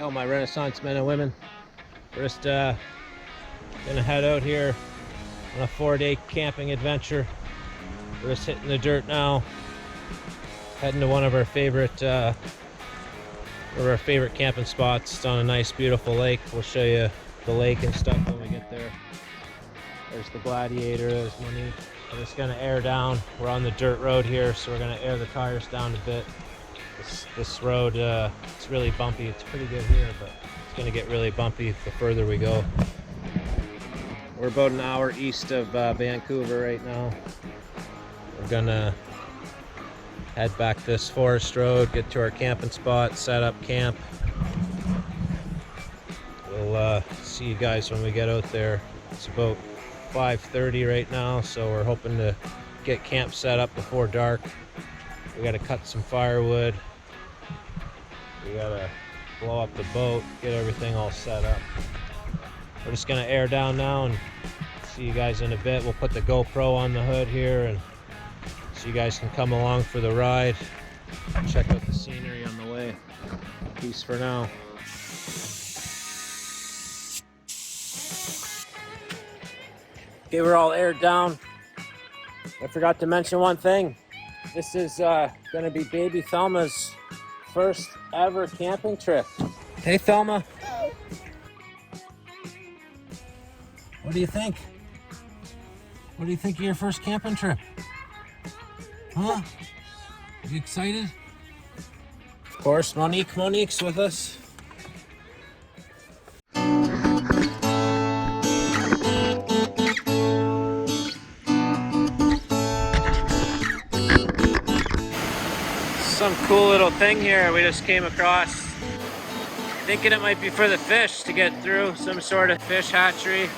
Oh, my Renaissance men and women. We're just gonna head out here on a 4-day camping adventure. We're just hitting the dirt now, heading to one of our favorite camping spots. It's on a nice, beautiful lake. We'll show you the lake and stuff when we get there. There's the Gladiator. There's Monique. We're just gonna air down. We're on the dirt road here, so we're gonna air the tires down a bit. This road, it's really bumpy. It's pretty good here, but it's gonna get really bumpy the further we go. We're about an hour east of Vancouver right now. We're gonna head back this forest road, get to our camping spot, set up camp. We'll see you guys when we get out there. It's about 5:30 right now, so we're hoping to get camp set up before dark. We gotta cut some firewood. We gotta blow up the boat, get everything all set up. We're just gonna air down now and see you guys in a bit. We'll put the GoPro on the hood here and so you guys can come along for the ride. Check out the scenery on the way. Peace for now. Okay, we're all aired down. I forgot to mention one thing. This is gonna be baby Thelma's first ever camping trip. Hey Thelma. What do you think? What do you think of your first camping trip? Huh? Are you excited? Of course, Monique's with us. Some cool little thing here we just came across. Thinking it might be for the fish to get through, some sort of fish hatchery.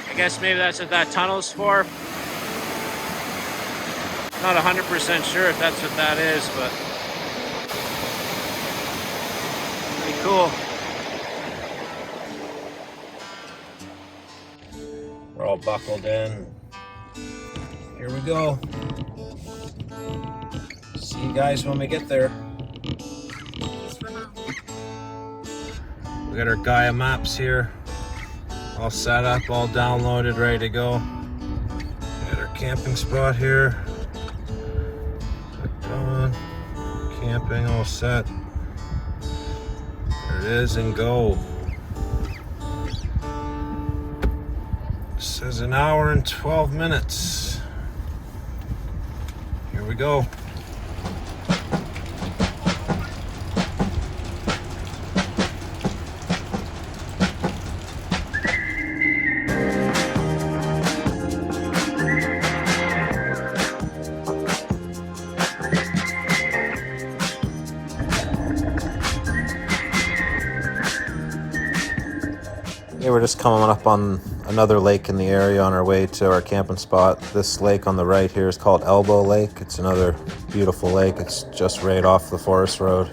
I guess maybe that's what that tunnel's for. Not 100% sure if that's what that is, but pretty cool. We're all buckled in. Here we go. See you guys when we get there. We got our Gaia maps here, all set up, all downloaded, ready to go. We got our camping spot here. Clicked on, camping all set. There it is, and go. It says an hour and 12 minutes. Here we go. Yeah, we're just coming up on another lake in the area on our way to our camping spot. This lake on the right here is called Elbow Lake. It's another beautiful lake. It's just right off the forest road.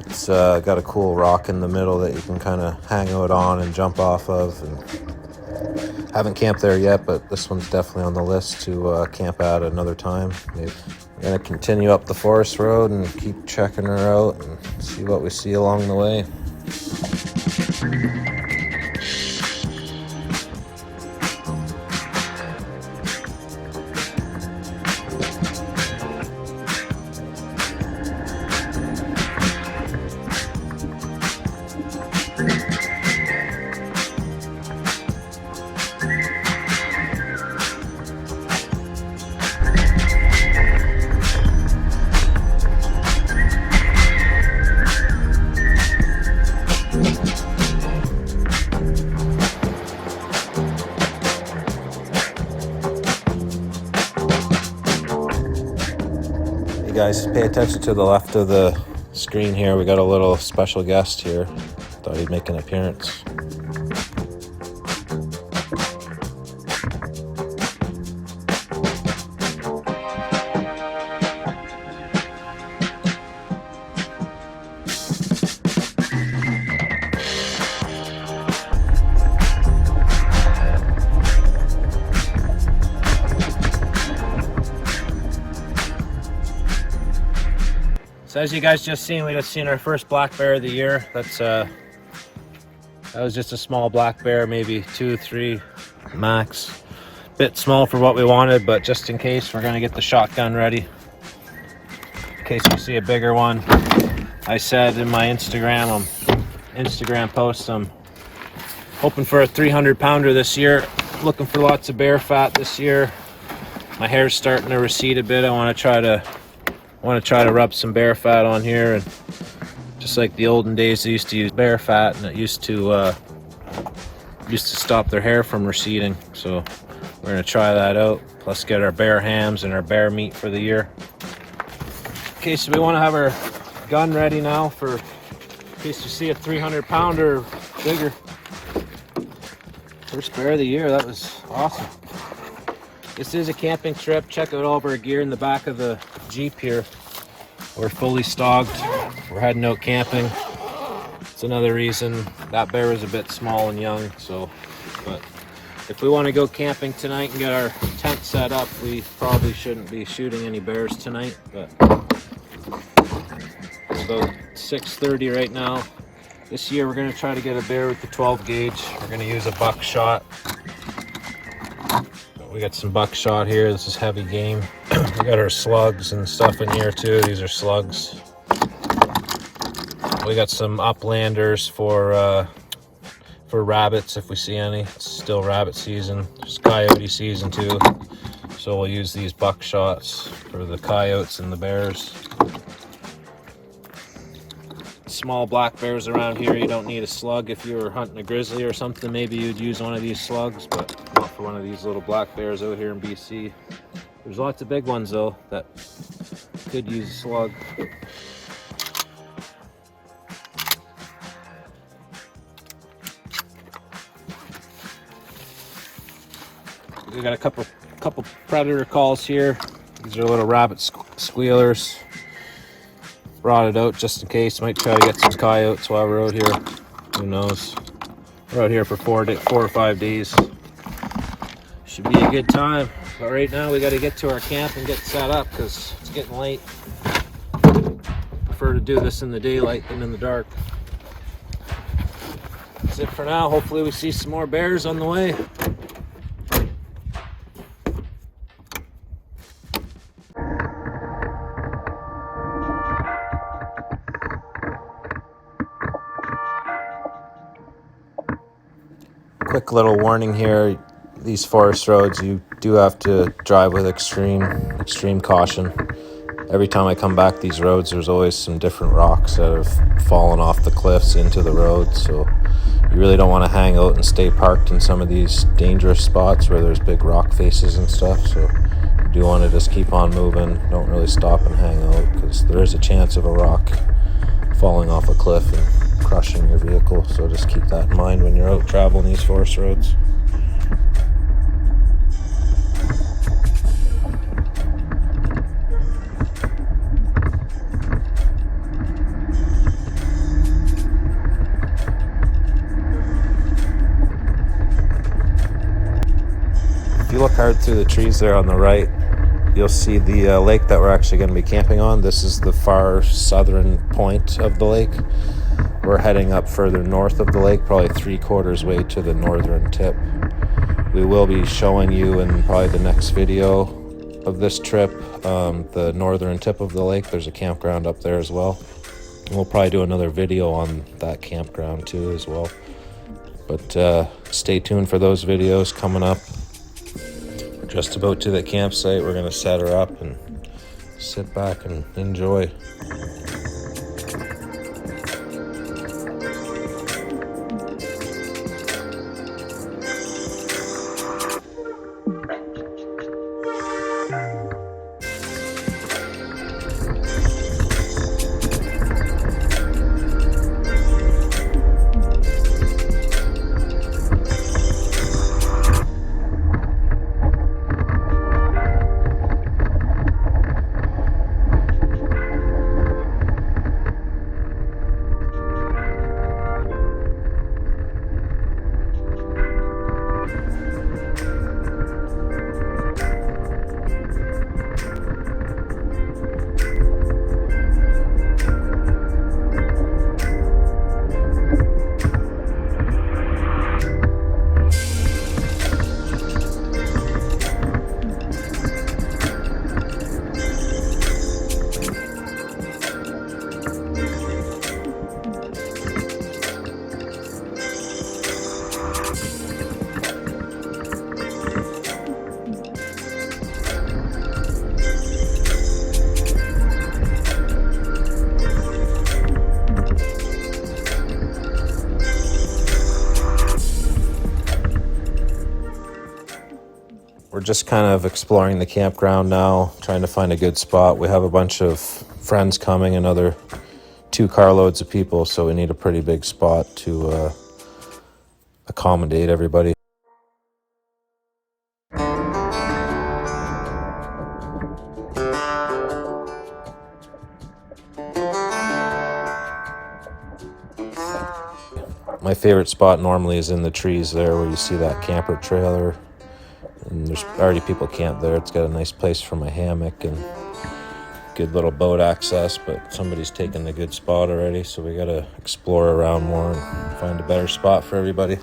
It's got a cool rock in the middle that you can kind of hang out on and jump off of. And haven't camped there yet, but this one's definitely on the list to camp at another time. We're going to continue up the forest road and keep checking her out and see what we see along the way. Guys, pay attention to the left of the screen here. We got a little special guest here. Thought he'd make an appearance. So as you guys just seen, we just seen our first black bear of the year. That was just a small black bear, maybe 2, 3 max. Bit small for what we wanted, but just in case, we're gonna get the shotgun ready in case we see a bigger one. I said in my Instagram post, I'm hoping for a 300 pounder this year. Looking for lots of bear fat this year. My hair's starting to recede a bit. I want to try to rub some bear fat on here, and just like the olden days, they used to use bear fat, and it used to stop their hair from receding. So we're gonna try that out. Plus get our bear hams and our bear meat for the year. Okay, so we want to have our gun ready now for in case you see a 300 pounder or bigger. First bear of the year. That was awesome. This is a camping trip. Check out all of our gear in the back of the Jeep here. We're fully stocked. We're heading out camping. It's another reason that bear was a bit small and young. But if we want to go camping tonight and get our tent set up, we probably shouldn't be shooting any bears tonight. But it's about 6:30 right now. This year we're going to try to get a bear with the 12 gauge. We're going to use a buckshot. We got some buckshot here. This is heavy game. We got our slugs and stuff in here too. These are slugs. We got some uplanders for rabbits if we see any. It's still rabbit season. It's coyote season too. So we'll use these buckshots for the coyotes and the bears. Small black bears around here, you don't need a slug. If you were hunting a grizzly or something, maybe you'd use one of these slugs, but not for one of these little black bears out here in BC. There's lots of big ones though that could use a slug. We got a couple predator calls here. These are little rabbit squealers. Brought it out just in case. Might try to get some coyotes while we're out here. Who knows? We're out here for 4 or 5 days. Should be a good time. But right now we got to get to our camp and get set up because it's getting late. Prefer to do this in the daylight than in the dark. That's it for now. Hopefully we see some more bears on the way. Quick little warning here, these forest roads, you do have to drive with extreme caution. Every time I come back these roads, there's always some different rocks that have fallen off the cliffs into the road, so you really don't want to hang out and stay parked in some of these dangerous spots where there's big rock faces and stuff. So you do want to just keep on moving, don't really stop and hang out, because there is a chance of a rock falling off a cliff and crushing your vehicle, so just keep that in mind when you're out traveling these forest roads. If you look hard through the trees there on the right, you'll see the lake that we're actually going to be camping on. This is the far southern point of the lake. We're heading up further north of the lake, probably 3/4 way to the northern tip. We will be showing you in probably the next video of this trip the northern tip of the lake. There's a campground up there as well. And we'll probably do another video on that campground too as well. But stay tuned for those videos coming up. We're just about to the campsite. We're going to set her up and sit back and enjoy. just kind of exploring the campground now, trying to find a good spot. We have a bunch of friends coming, another 2 carloads of people, so we need a pretty big spot to accommodate everybody. My favorite spot normally is in the trees there where you see that camper trailer, and there's already people camped there. It's got a nice place for my hammock and good little boat access, but somebody's taken a good spot already, so we gotta explore around more and find a better spot for everybody.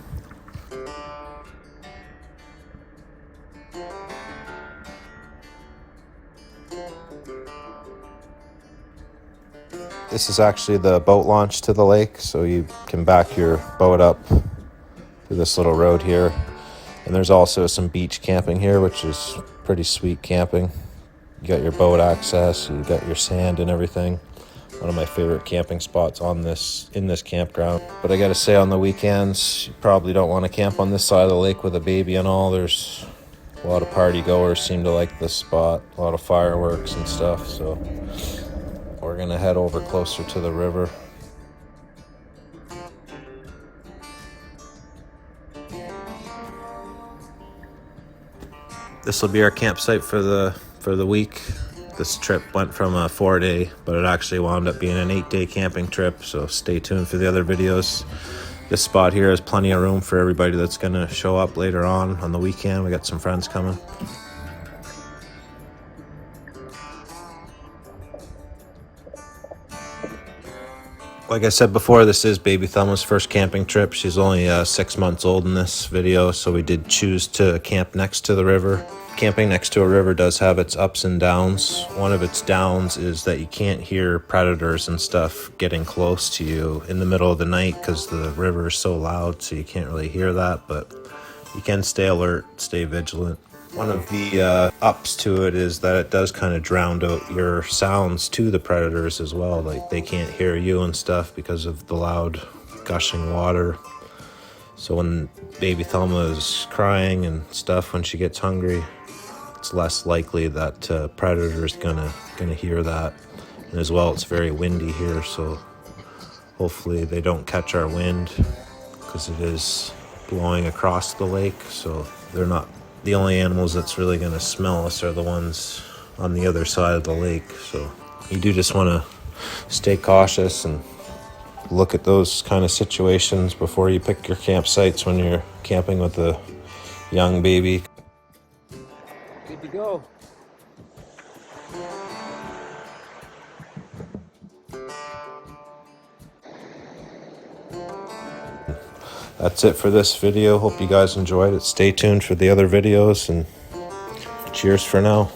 This is actually the boat launch to the lake, so you can back your boat up through this little road here. And there's also some beach camping here, which is pretty sweet camping. You got your boat access, you got your sand and everything. One of my favorite camping spots in this campground. But I gotta say, on the weekends, you probably don't want to camp on this side of the lake with a baby and all. There's a lot of party goers seem to like this spot, a lot of fireworks and stuff, so we're gonna head over closer to the river. This will be our campsite for the week. This trip went from a 4-day, but it actually wound up being an 8-day camping trip, so stay tuned for the other videos. This spot here has plenty of room for everybody that's gonna show up later on the weekend. We got some friends coming. Like I said before, this is baby Thelma's first camping trip. She's only 6 months old in this video, so we did choose to camp next to the river. Camping next to a river does have its ups and downs. One of its downs is that you can't hear predators and stuff getting close to you in the middle of the night because the river is so loud, so you can't really hear that, but you can stay alert, stay vigilant. One of the ups to it is that it does kind of drown out your sounds to the predators as well. Like, they can't hear you and stuff because of the loud gushing water. So when baby Thelma is crying and stuff, when she gets hungry, it's less likely that predator's gonna hear that. And as well, it's very windy here, so hopefully they don't catch our wind because it is blowing across the lake. So they're not the only animals that's really going to smell us, are the ones on the other side of the lake. So you do just want to stay cautious and look at those kind of situations before you pick your campsites when you're camping with a young baby. Good to go. That's it for this video. Hope you guys enjoyed it. Stay tuned for the other videos, and cheers for now.